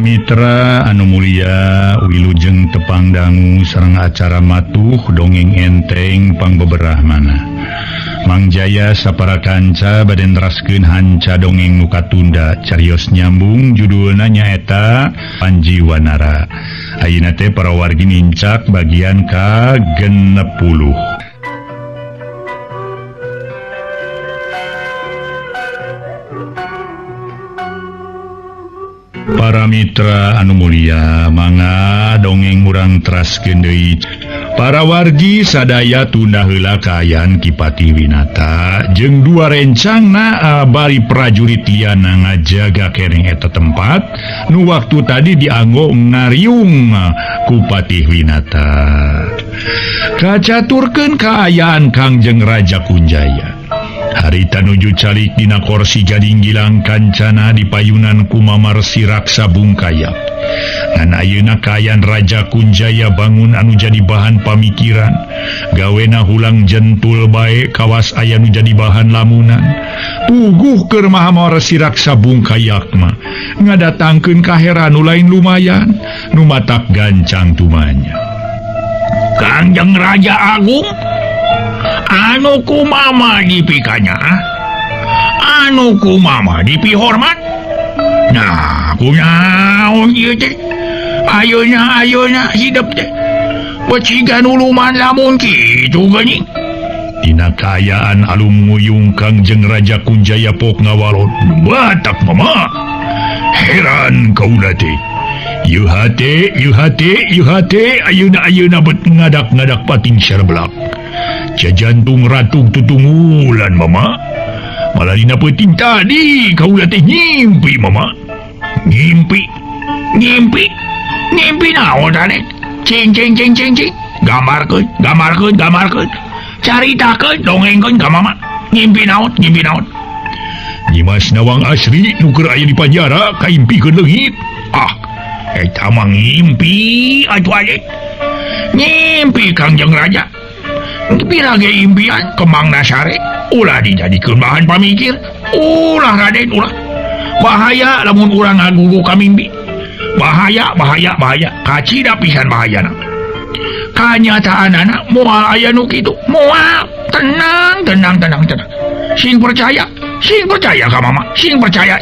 Mitra Anu Mulia Wilujeng tepang dangu sareng acara matuh dongeng enteng pangbeberah mana Mangjaya sapara kanca baden raskeun hanca dongeng nuka tunda carios nyambung judulna nyaeta Panji Wanara. Ayeuna teh para wargi nincak bagian ka 60. Para mitra Anu Mulia manga dongeng urang teraskeun deui. Para wargi sadaya tunda heula kaayaan Kipati Winata jeung dua rencangna bari prajurit liana ngajaga kereng eta tempat nu waktu tadi dianggo ngariung ku Patih Winata. Kacaturkeun kaayaan Kangjeng Raja Kunjaya. Harita nuju calik dina korsi gading gilang kancana di payunan kumamar si raksa bungkayak. Ngan ayeuna kaayaan Raja Kunjaya bangun anu jadi bahan pamikiran. Gawena hulang jentul bae kawas aya nu jadi bahan lamunan. Tuguh keur mahamar si raksa bungkayak mah ngadatangkeun kaheran nu lain lumayan nu matak gancang tumanya. Kangjeng Raja Agung anu kumama dipikanya anu kumama dipihormat. Nah kunaon ieu teh ayeuna hidup teh pecigan uluman lamun kitu geuning. Dina kaayaan alum nguyung Kangjeng Raja Kunjaya pok ngawalon batak mama heran kaula teh ieu hate ayeuna bet ngadak-ngadak pating serbelak. Jantung ratung tutunggulan mama malah dina penting tadi kaula teh ngimpi mama. Ngimpi naon tadi cing gambarkeun caritakeun dongengkeun ka mama. Ngimpi naon Nyimas Nawang Asri nu keur aya di penjara kaimpikeun leungit. Eta mah ngimpi atuh ade ngimpi Kangjeng Raja. Pirage impian kemang nasare ulah dijadikeun bahan pamikir. Ulah Raden ulah bahaya lamun urang ngagugu ka mimpi. Bahaya kacida pisan bahayana. Kanyataanana moal aya nu kitu moal tenang. Sing percaya ka mama, sing percaya.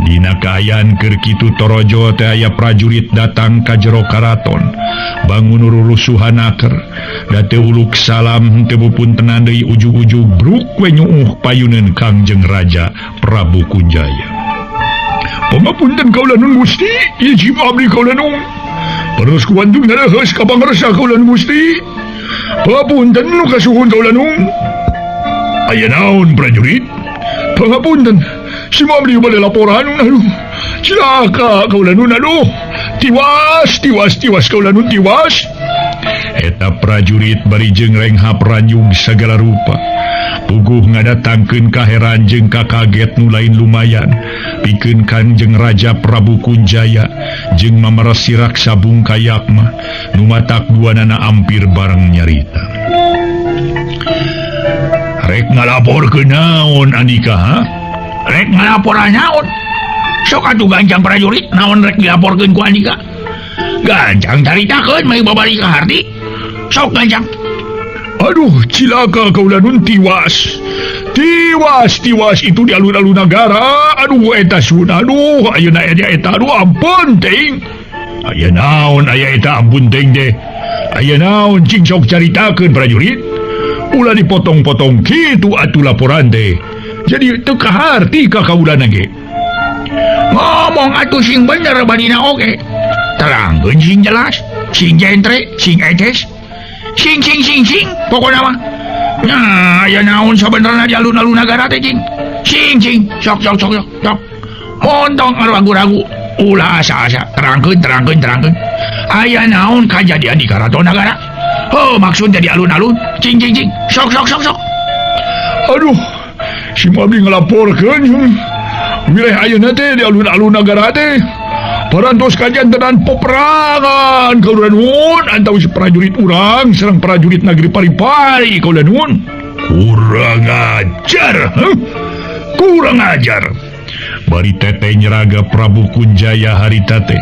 Dina kaayaan keur kitu torojo teh aya prajurit datang ka jero karaton bangun rurusuhanaker da teu uluk salam teu puntenan deui ujug-ujug bruk we nyuuh payuneun Kangjeng Raja Prabu Kunjaya. Pangapunten kaula nun Gusti, ieu abdi kaula nun. Terus kuantung naraheus ka pangarsa kaula nun Gusti. Pangapunten nu kasuhun kaula nun. Aya naon prajurit? Pangapunten. Si Mabdi bade laporan aduh cilaka kaula nun aduh tiwas kaula nun tiwas. Eta prajurit bari jeung renghap ranjung sagala rupa puguh ngadatangkeun kaheran jeung kakaget nu lain lumayan pikeun Kangjeng Raja Prabu Kunjaya jeung mamarasi raksa bungkayak mah nu matak duanana ampir bareng nyarita. Rek ngalaporkeun naon Andika ha? Rek ngalaporan naon? Sok atuh Gancang prajurit naon rek dilaporkeun ku Andika? Gancang caritakeun meh babari ka harti. Sok Gancang. Aduh cilaka kaula nun tiwas itu di alun-alun negara. Aduh eta sun aduh ayeuna eta aduh ampun teuing. Aya naon aya eta ampun teuing teh? Aya naon cing sok caritakeun prajurit? Ulah dipotong-potong kitu atuh laporan teh. Jadi teu kaharti ka kaulana ge. Ngomong atuh sing bener badina oge. Terangkeun sing jelas, sing jentre, sing etes, sing pokona mah. Nah, aya naon sabenerna di alun-alun nagara teh cing. Sing sok. Montong ragu-ragu. Ulah asa-asa, terangkeun. Aya naon kajadian di karaton nagara? Maksudnya di alun-alun. Cing. Sok. Aduh. Si Mabdi ngelaporkeun wilayah ayeuna teh di alun-alun nagara teh parantos kajantenan peperangan kaula nuhun antawis prajurit urang sareng prajurit negeri Paripari kaula nuhun. Kurang ajar bari tete nyeraga Prabu Kunjaya harita teh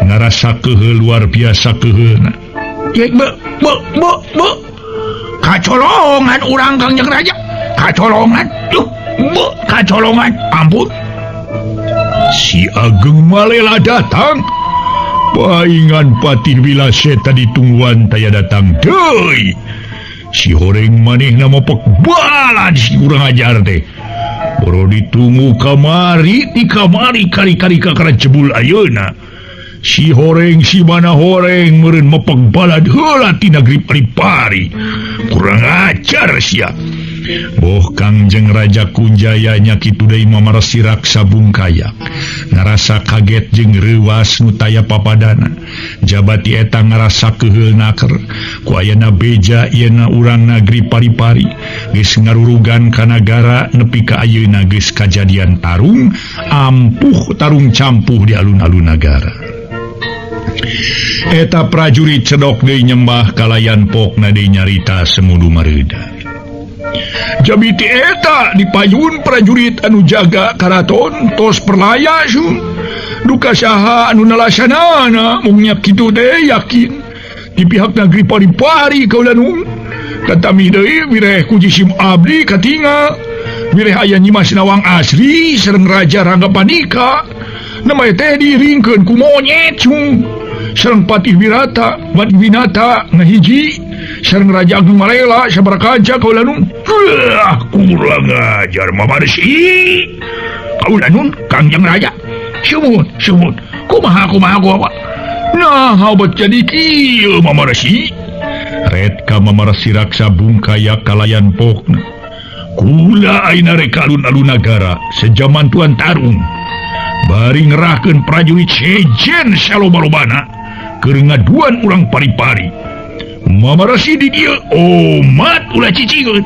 ngarasa keheul luar biasa keheulna. Kacolongan urang Kangjeng Raja, kacolongan. Kacolongan, ampun. Si Ageng Malela datang. Paingan Patih Wilase tadi tungguan taya datang deui. Si horeng manehna mopek balan si urang ajar teh. Boro ditunggu kamari, di kamari kari-kari kakara jebul ayeuna. Si horeng si mana horeng meureun mopek balad heula ti negeri Paripari. Kurang ajar sia. Boh Kangjeng Raja Kunjaya nya kitu deui mamarsi raksa bungkayak. Ngarasa kaget jeung reuwas nu taya papadana. Jabati eta ngarasa keheulna keur ku ayana beja ieuna urang negeri Paripari geus ngarurugan ka nagara nepi ka ayeuna geus kajadian tarung ampuh tarung campuh di alun-alun nagara. Eta prajurit cedok deui nyembah kalayan pokna deui nyarita semudu mareuda. Jabiti eta dipayun prajurit anu jaga karaton tos perlaya sun. Duka saha anu nalasanana mung nya kitu teh yakin di pihak negeri Paripari kaula nu. Tatami deui wireh ku jisim abdi katingal. Wireh aya Nyimas Nawang Asri sareng Raja Ranggapandika. Nama teh diringkeun ku monyet sun. Sareng Patih Winata ngahiji sareng Raja Ageng Malela sabarakaja kaula nun. Kurang ajar mamarsi. Kaula nun Kangjeng Raja. Sumut. Kumaha gua. Nah, obat jadi kieu mamarsi. Red ka mamarsi raksa bungkaya kalayan pokna. Kula aina rek alun-alun nagara sejaman tuan tarung. Bari ngerahkeun prajurit sejen saloba-lobana keur ngaduan urang Paripari. Mamarasi di dieu omat ulah cicingkeun.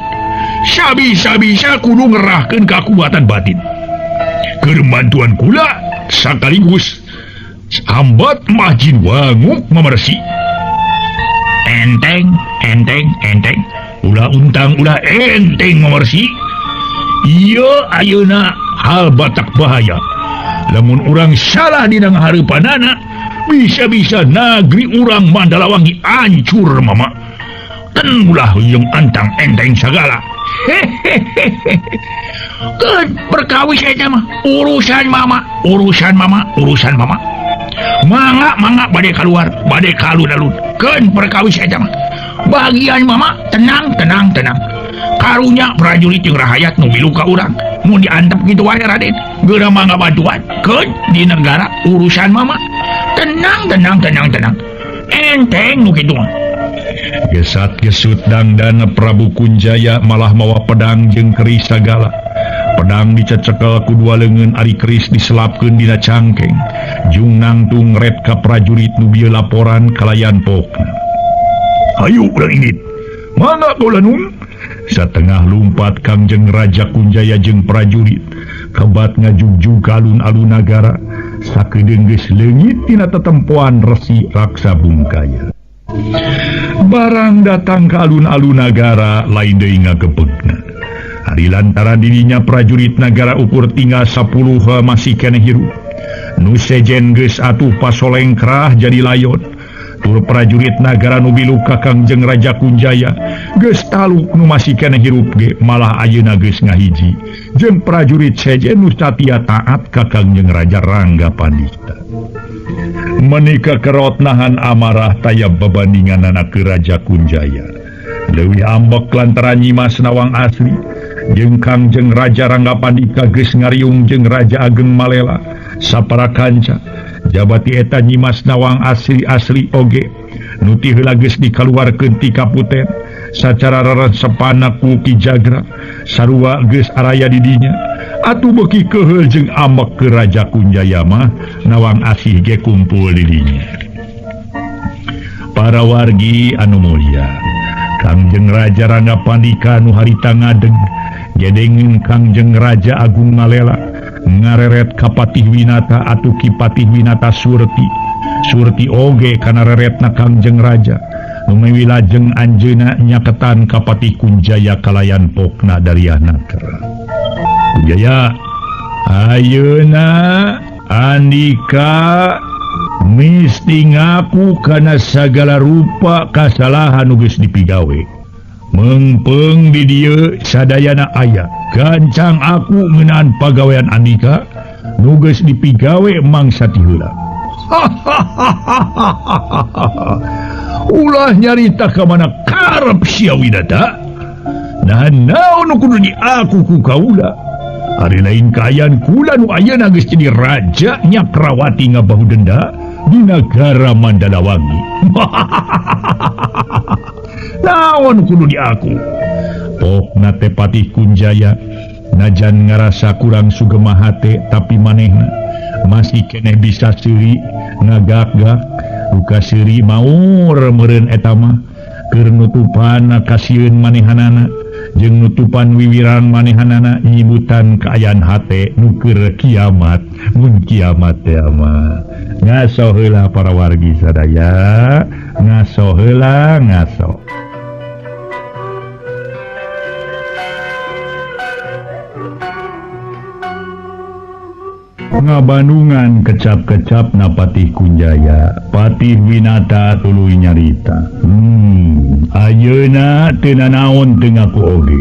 Sabi-sabisa kudu ngerahkeun kekuatan batin. Keur bantuan kula sakaligus hambat majin wanguk mamarasi. Enteng. Ulah untang ulah enteng mamarsi. Ieu ayeuna hal batak bahaya. Lamun urang salah dina ngahareupanana, bisa-bisa negeri urang Mandalawangi hancur mama. Ten ulah yang antang enteng sagala. Keun perkawis eta mah urusan mama. Mangga bade keluar, bade kalun-alun. Keun perkawis eta mah. Bagian mama tenang. Karunya prajurit jeung rahayat nu milu ka urang. Mun diantep kitu wae Raden, geura mangga bantuan. Keun di negara urusan mama. Tenang. Enteng nu kitu mah. Gesat-gesut dangdana Prabu Kunjaya malah mawa pedang jeung keris sagala. Pedang dicecekel ku dua leungeun ari keris diselapkeun dina cangkeng. Jung nangtung red ka prajurit nu bieu laporan kalayan pokna. Hayu urang ingit. Mangga kaula nun. Satengah lumpat Kangjeng Raja Kunjaya jeung prajurit kebat ngajugjug ka alun-alun nagara sakedeung geus leungit tina tetempoan resi raksa bungkaya. Barang datang ka alun-alun nagara lain deui ngagebegna. Ari lantaran dirinya prajurit nagara ukur tinggal 10 masih keneh hirup. Nu sejen geus atuh pasolengkrah jadi layon. Tur prajurit nagara nu bilu ka Kangjeng Raja Kunjaya geus taluk nu masih keneh hirup ge malah ayeuna geus ngahiji jeung prajurit sejen nu satia taat ka Kangjeng Raja Ranggapandika. Menika kerot nahan amarah tayab babandinganana ke Raja Kunjaya. Leuwih ambek lantaran Nyimas Nawang Asri jeung Kangjeng Raja Ranggapandika geus ngariung jeung Raja Ageng Malela saparakanca. Jabati eta Nyimas Nawang asli oge nu ti heula geus dikaluarkeun ti kaputen sacara reresepana ku Ki Jagra sarua geus araya di dinya. Atuh beuki keheul jeung ambek ke Raja Kunjaya mah Nawang Asih ge kumpul di dinya. Para wargi anu mulya, Kangjeng Raja Ranggapandika nu harita ngadeg gedengeun Kangjeng Raja Agung Malela ngareret ka Patih Winata atuh Ki Patih Winata Surti oge kana reretna Kangjeng Raja nu mewi lajeng anjeunna nyaketan ka Patih Kunjaya kalayan pokna dariah nakra. Kunjaya Ayeuna Andika mesti ngaku karena segala rupa kesalahan nugas dipigawe. Mengpeng di dia sadayana aya gancang aku ngeunaan pagawean Andika nugas dipigawe mangsa ti heula. Ulah nyarita ka mana karep sia widata. Nah naon nu kudu diaku ku kaula. Ari lain kaayaan kula nu ayeuna geus jadi raja Nyakrawati ngabahu denda di negara Mandalawangi. Naon kudu diaku. Pokna teh Patih Kunjaya najan ngarasa kurang sugema hate tapi manehna masih keneh bisa seuri ngagak-gak luka seuri maur meureun eta mah keur nutupan kasieun manehanana jeung nutupan wiwiran manehanana nyibutan kaayaan hate nu keur kiamat mun kiamat teh mah. Ngaso heula para wargi sadaya, ngaso heula ngaso. Ngabandungan kecap-kecap na Patih Kunjaya, Patih Winata tuluy nyarita. Ayeuna teu nanaon teu ngaku oge.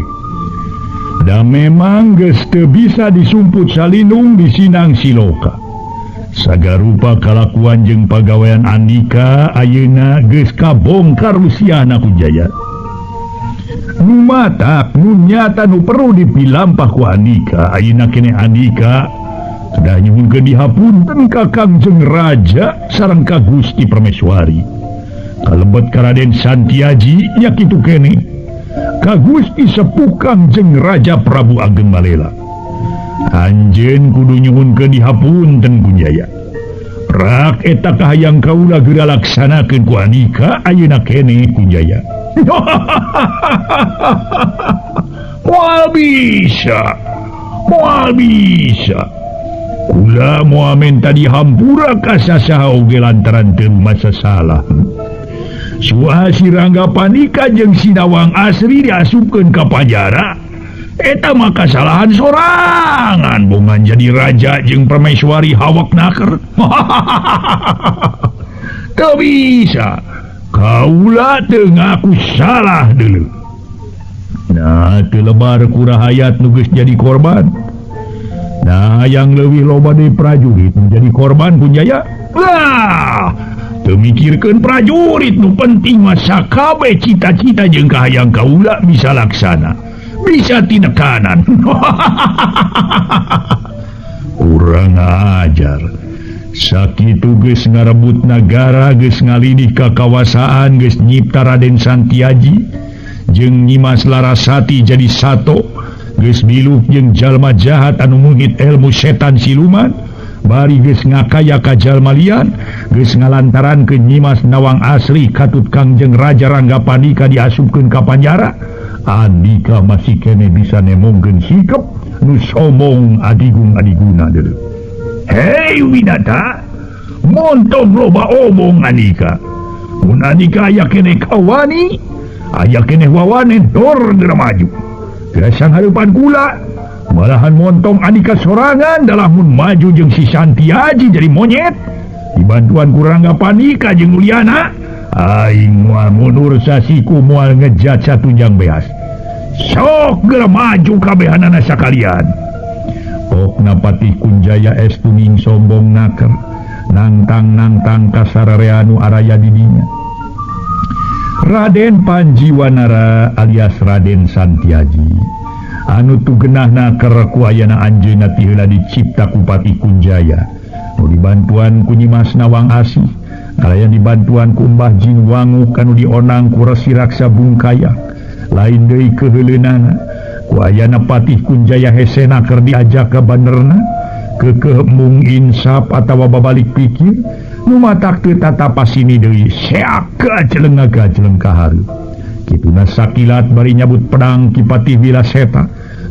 Da memang geus teu bisa disumput salindung di Sinang Siloka. Sagarupa kalakuan jeung pagawean Andika ayeuna geus kabongkar usiana Kunjaya. Nu matak nu nyata nu perlu dipilampah ku Andika ayeuna keneh Andika sudah nyuhunkeun dihapunten ka Kangjeng Raja sareng ka Gusti Permeswari. Kalebet ka Raden Santiaji nya kitu keneh ka Gusti Sepuh Kangjeng Raja Prabu Ageng Malela. Anjeun kudu nyuhunkeun dihapunten Kunjaya. Rak eta kahayang kaula geura laksanakeun ku Andika ayeuna keneh Kunjaya. Moal bisa. Moal bisa. Kula moal menta dihampura ka sasaha oge lantaran teu masa salah. Suasi Rangga Pandika jeung Sinawang Asri diasupkeun ka penjara. Eta mah kasalahan sorangan bungan jadi raja jeung Permaiswari hawak naker. Teu bisa. Kaula teu ngaku salah deuleu. Nah, teu lebar kurahayat nu geus jadi korban. Nah, yang lebih loba dari prajurit menjadi korban Kunjaya. Lah, teu mikirkeun prajurit nu penting mah sakabe cita-cita jeung kahayang kaula bisa laksana. Bisa tinekanan. Urang ajar. Sakitu geus ngarebut nagara, geus ngalidih kakawasaan, geus nyipta Raden Santiaji jeung Nyimas Larasati jadi sato. Geus miluh jeung jalma jahat anu meungit ilmu setan siluman, bari geus ngakaya ka jalma lian, geus ngalantaran ke Nyimas Nawang Asri katut Kangjeng Raja Rangga Pandika diasupkeun ka penjara. Andika masih kene bisa nemongkeun sikep nu sombong adigung-adiguna deuleu. Hei Winata, montong loba omong Andika. Mun Andika aya keneh kawani, aya keneh wawane dor geura maju. Gasang harapan kula malahan montong Andika sorangan dalam mun maju jeung si Santiaji jadi monyet dibantuan ku Rangga Pandika jeung Uliana. Aing moal mundur sasiku moal ngejat satunjang beas. Sok geura maju kabehanana sakalian. Pokna Patih Kunjaya estuning sombong naker nantang-nantang kasarareanu araya didinya. Raden Panjiwanara alias Raden Santiaji anu tugenahna keur ku ayana anjeunna ti heula dicipta ku Patih Kunjaya nu dibantuan ku Nyimas Nawang Asih kalayan dibantuan ku Mbah Jin Wangu kanu dionang ku Resi Raksa Bungkaya. Lain deui keheuleunan ku ayana Patih Kunjaya hesena keur diajak ka banerna keukeuh mung insaf atawa babalik pikir nu matak teu tatapasini deui seak gajleng kaharu. Kituna sakilat bari nyabut pedang ki Patih Wilaseta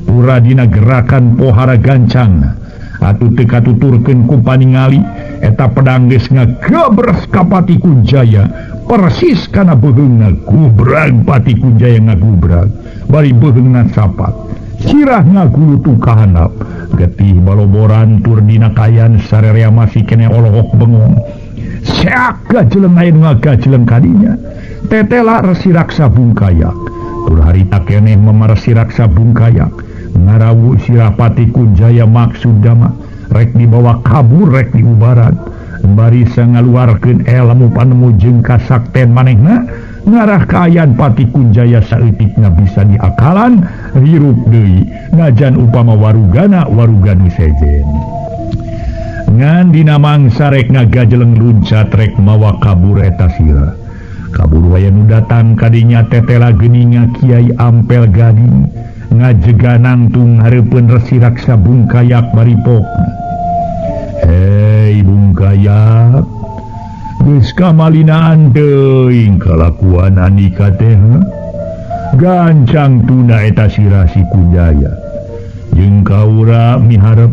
pura dina gerakan pohara gancangna atuh teu katuturkeun ku paningali eta pedang geus ngagabres ka Patih Kunjaya persis kana beheungna gubrag. Patih Kunjaya ngagubrag bari beheungna sapat sirah ngagulutu ka handap getih baloboran tur dina kayan sarerea masih kene olohok bengong seak gajeleng air ngagajeleng kadinya tetela resi raksa bungkayak tur harita keneh memeresi raksa bungkayak ngarawu Sirapati Kunjaya maksud dama rek dibawa kabur rek diubaran bari sangaluarkeun ilmu panemu jeung kasakten manehna ngarah kayan Pati Kunjaya saeutikna bisa diakalan hirup deui najan upama warugana waruganu sejen ngan dina mangsa rek ngagajeleng luncat rek mawa kabur eta sira kabur waya nu datang kadinya tetela geuninga Kiai Ampel Gading ngajega nangtung hareupeun Resi Raksa Bungkayak baripokna hei Bungkayak geus kamalinaan teuing kalakuan Andika teh gancang tuna eta sira si Kunjaya jeung kaura miharep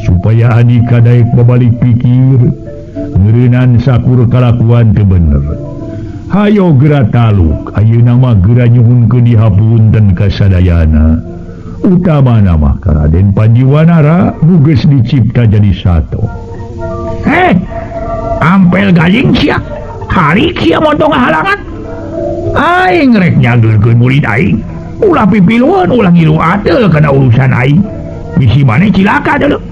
supaya Andika daek babalik pikir ngeureunnan sakur kalakuan teu bener hayo geura taluk ayeuna mah geura nyuhunkeun dihapunten ka sadayana utamana mah ka Raden Panjiwanara nu geus dicipta jadi sato Ampel Gading sia hari kia montong halangan aing rek nyageurkeun murid aing ulah pipiluan ulah ngilu atel kana urusan aing bisi maneh cilaka deuleu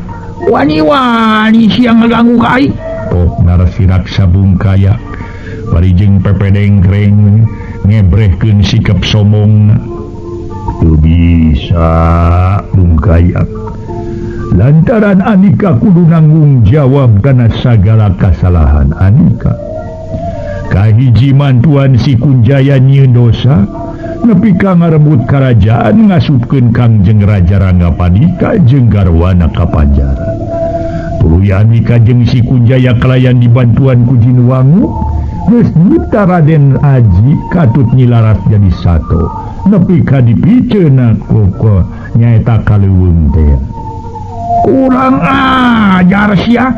wani-wani sia ngaganggu ka aing Resi Raksa Bungkayak bari jeung pepedengkreng ngebrehkeun sikap sombongna teu bisa Bungkayak lantaran Andika kudu nanggung jawab kana sagala kasalahan Andika kahiji mantuan si Kunjaya nyieun dosa nepi ka ngarebut karajaan ngasupkeun Kangjeng Raja Ranggapandika jeung garwana ka panjara tuluy Andika jeung si Kunjaya kalayan dibantuan ku Jinuwangu geus nyipta Raden Aji katut nyilaras jadi sato nepi ka dipiceuna ku nyaeta kaleuweung teh kurang ajar sia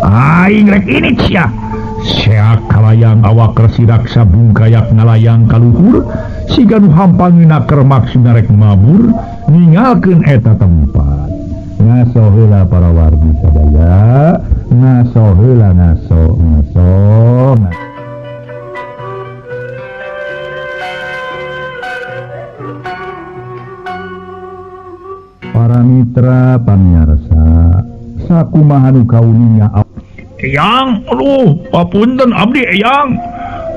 aing rek ini sia seak kalayang awak Resi Raksa Bungkayak ngalayang kaluhur siga nu hampangeuna keur maksudna rek mabur ninggalkeun eta tempat ngaso heula para wargi sadaya ngaso heula ngaso para mitra pamirsa sakumaha nu kauninya Eyang aduh papunten abdi Eyang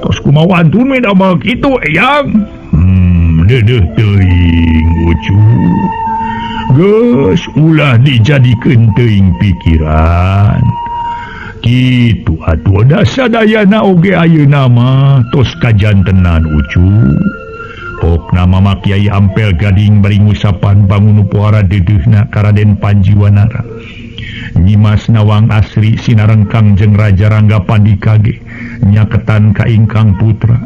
tos kumaha antun da abal kitu Eyang deudeuh teuing ucu geus ulah dijadikeun teuing pikiran kitu atuh da sadayana oge ayeuna mah tos kajantenan ucu pok nama Mak Kiai Ampel Gading bari ngusapan bangun pohara deudeuhna ka Raden Panjiwanara nyimas nawang asri sinareng Kangjeng Raja Ranggapandika ge nyaketan ka ingkang putra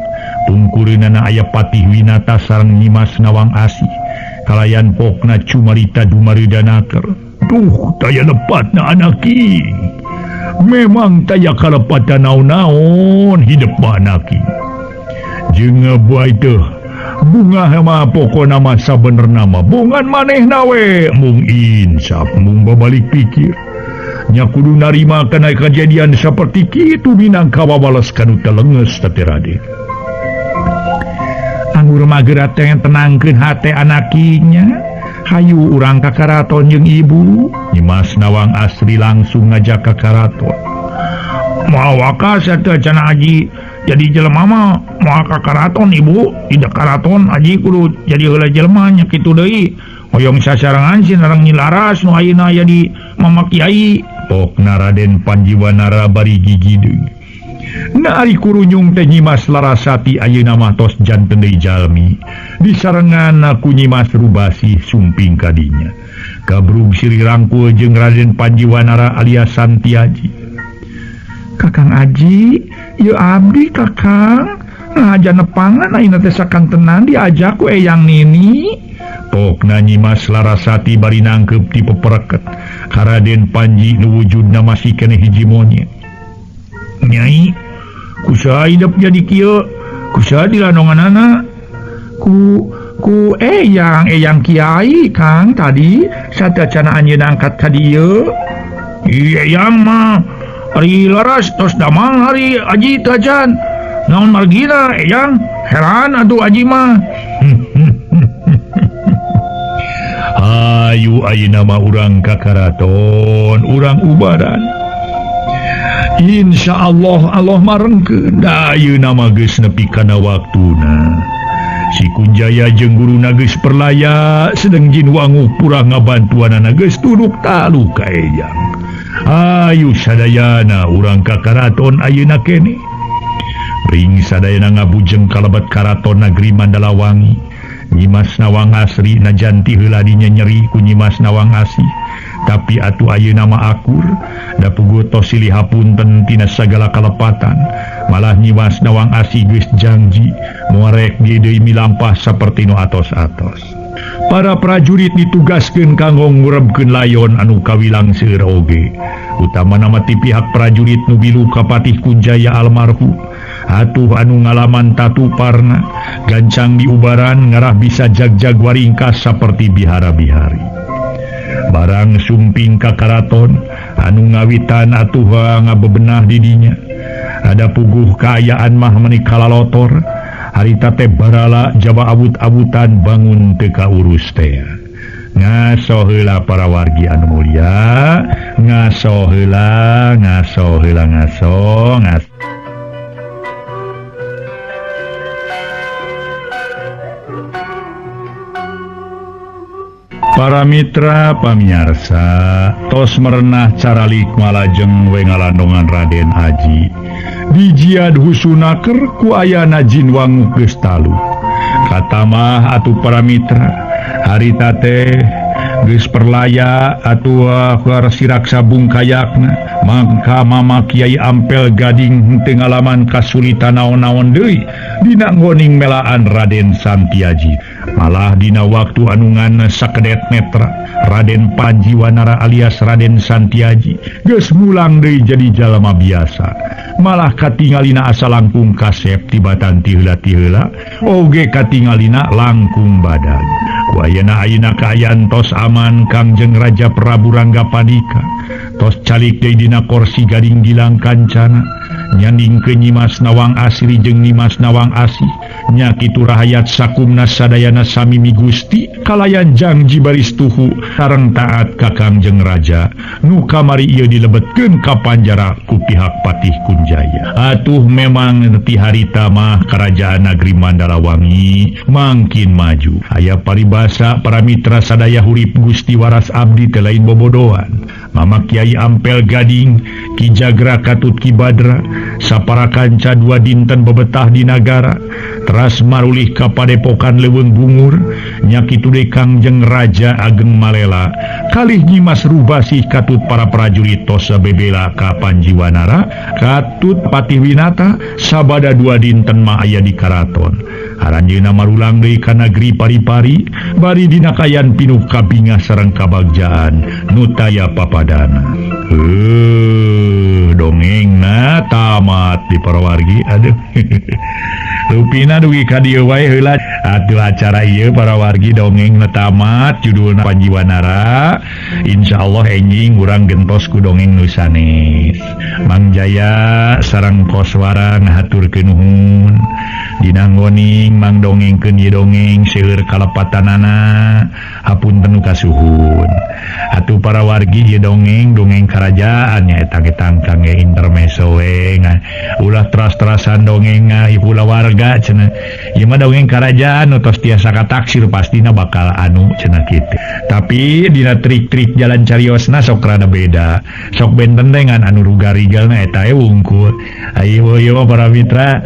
tungkureunana aya Patih Winata sareng nyimas nawang asi kalayan pokna cumarita dumareudanaker duh taya lepatna anaki memang taya kalepatan naon-naon hidup anaki jeung buai teh bunga mah pokona mah sabenerna mah bungan manehna we mung insaf mung babalik pikir nya kudu narima kana kejadian saperti kitu minangka wawales kanu telenges teh Raden anggur mageura teh tenangkeun hate anakinya hayu urang ka karaton jeung ibu nyimas nawang asri langsung ngajak ka karaton moal waka sateu cenah Aji jadi jelema mah moal ka karaton ibu ida karaton Aji kudu jadi heula jelema nya kitu deui hoyong sasarangan sinareng nyilaras nu ayeuna aya di Mama Kiai pokna Raden Panjiwanara bari gigi deui nari kurunyung teh Nyimas Larasati ayeuna mah tos janten deui jalmi disarengan ku Nyimas Rubasi sumping kadinya kabrug siri rangkul jeung Raden Panjiwanara alias Santiaji Kakang Aji ieu abdi Kakang ngajan nepangan ayeuna teh sakang tenan diajak ku Eyang Nini pokna Nyimas Larasati bari nangkep ti pepereket ka Raden Panji nu wujudna masih keneh hiji monyet Nyai kusaha hidup jadi kieu kusaha dilanonganana ku ku eyang Kiai Kang tadi satacana anjeun angkat ka dieu. Iya yang mah hari laras tos damang hari aji tajan naon margina eyang heran atuh aji mah. Hayu ayeuna mah urang ka karaton urang ubaran. Insyaallah Allah marengkeun da ayeuna mah geus nepi kana waktuna. Si Kunjaya jeung guruna geus perlaya sedeng jin wangu pura ngabantuanana geus tuduk talu ka eyang. Ayu sadayana urang ka karaton ayeuna keneh. Ring sadayana ngabujeng kalabat karaton negeri Mandalawangi. Nyimas Nawang Asri najan ti heula dinya nyeri ku Nyimas Nawang Asih. Tapi atuh ayeuna mah akur da puguh tos silih hapunten tina sagala kalepatan. Malah Nyimas Nawang Asih geus janji moal rek deui milampah saperti nu atos-atos. Para prajurit ditugaskeun kanggo ngurebkeun layon anu kawilang seueur oge. Utamana mah ti pihak prajurit nu bilu ka Patih Kunjaya almarhum. Atuh anu ngalaman tatuparna gancang diubaran ngarah bisa jag-jag waringkas saperti bihara-bihari. Barang sumping ka karaton anu ngawitan atuh ngabebenah di dinya. Ada puguh kaayaan mah menika lalotor harita teh barala jaba abut-abutan bangun teu kaurus teh. Ngaso heula para wargi anu mulia, ngaso heula, ngaso heula, ngaso. Para mitra pamiarsa tos merenah caralik malajeng we ngalandongan Raden Aji dijiad husunaker ku ayana jin wangu geus talu. Kata mah atuh para mitra harita teh geus perlaya atuh siraksa bungkayakna mangka Mama Kiai Ampel Gading teu ngalaman kasulitan naon-naon deui dina ngoning melaan Raden Santiaji. Malah dina waktu anungan sakedet netra Raden Panjiwanara alias Raden Santiaji geus mulang deui jadi jalma biasa. Malah katingalina asa langkung kasep tibatan ti heula oge katingalina langkung badan. Ayeuna kaayaan tos aman Kangjeng Raja Prabu Ranggapadika tos calik deui dina kursi Gading Gilang Kancana nyanding ke Nyimas Nawang Asri jeung Nyimas Nawang Asih nya kitu rahayat sakumna sadayana sami migusti kalayan janji baris tuhu sareng taat ka Kangjeng Raja nu kamari ieu dilebetkeun ka panjara ku pihak Patih Kunjaya. Atuh memang ti harita mah kerajaan negeri Mandalawangi mangkin maju. Aya paribasa para mitra sadaya hurip Gusti waras abdi teu lain bobodohan. Mama Kiai Ampel Gading, Ki Jagra Katut Ki Badra, sapara kanca dua dinten bebetah di nagara, teras marulih ka padepokan Leuweung Bungur, nya kitu deui Kangjeng Raja Ageng Malela, kalih Nyimas Rubasih katut para prajurit tos bebela ka Panjiwanara, katut Patiwinata, sabada dua dinten mah aya di karaton. Haranjeuna marulang deui ka negeri Paripari, bari dina kayan pinuh kabingah sareng kabagjaan nu taya papadana. Dongengna tamat di para wargi. Aduh. Rupina dugi ka dieu wae heula atuh acara ieu para wargi dongeng tamat judulna Panjiwanara. Insyaallah enjing urang gentos ku dongeng nu sanes. Mang Jaya sareng Koswara ngahaturkeun nuhun. Dina ngoning mang dongengkeun ieu dongeng seueur kalepatanana hapunten nu kasuhun. Atuh para wargi ieu dongeng kerajaan nya eta ge tangkang ge intermezzo we ulah teras-terasan dongeng hibula warga cenah. Ieu mah dongeng kerajaan nu tos tiasa kataksir pastina bakal anu cenah kitu. Tapi dina trik-trik jalan cariosna sok rada beda. Sok benten dengan anu ruga-rigalna eta wungkul. Ayo para mitra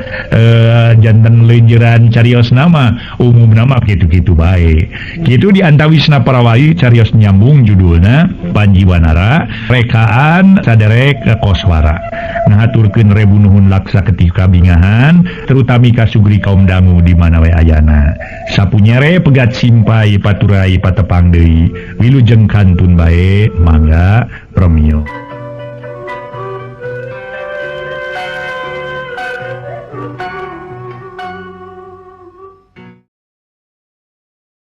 janten leunjeuran cariosna mah umumna mah kitu-kitu bae. Kitu di antawisna para wali carios nyambung judulna Panjiwanara rekaan saderek Koswara. Ngahaturkeun rebu nuhun laksa ketika bingahan terutami kasugri kaum dangu di mana we ayana. Sapunyere pegat simpai paturai patepang deui wilujeng kantun bae mangga premio.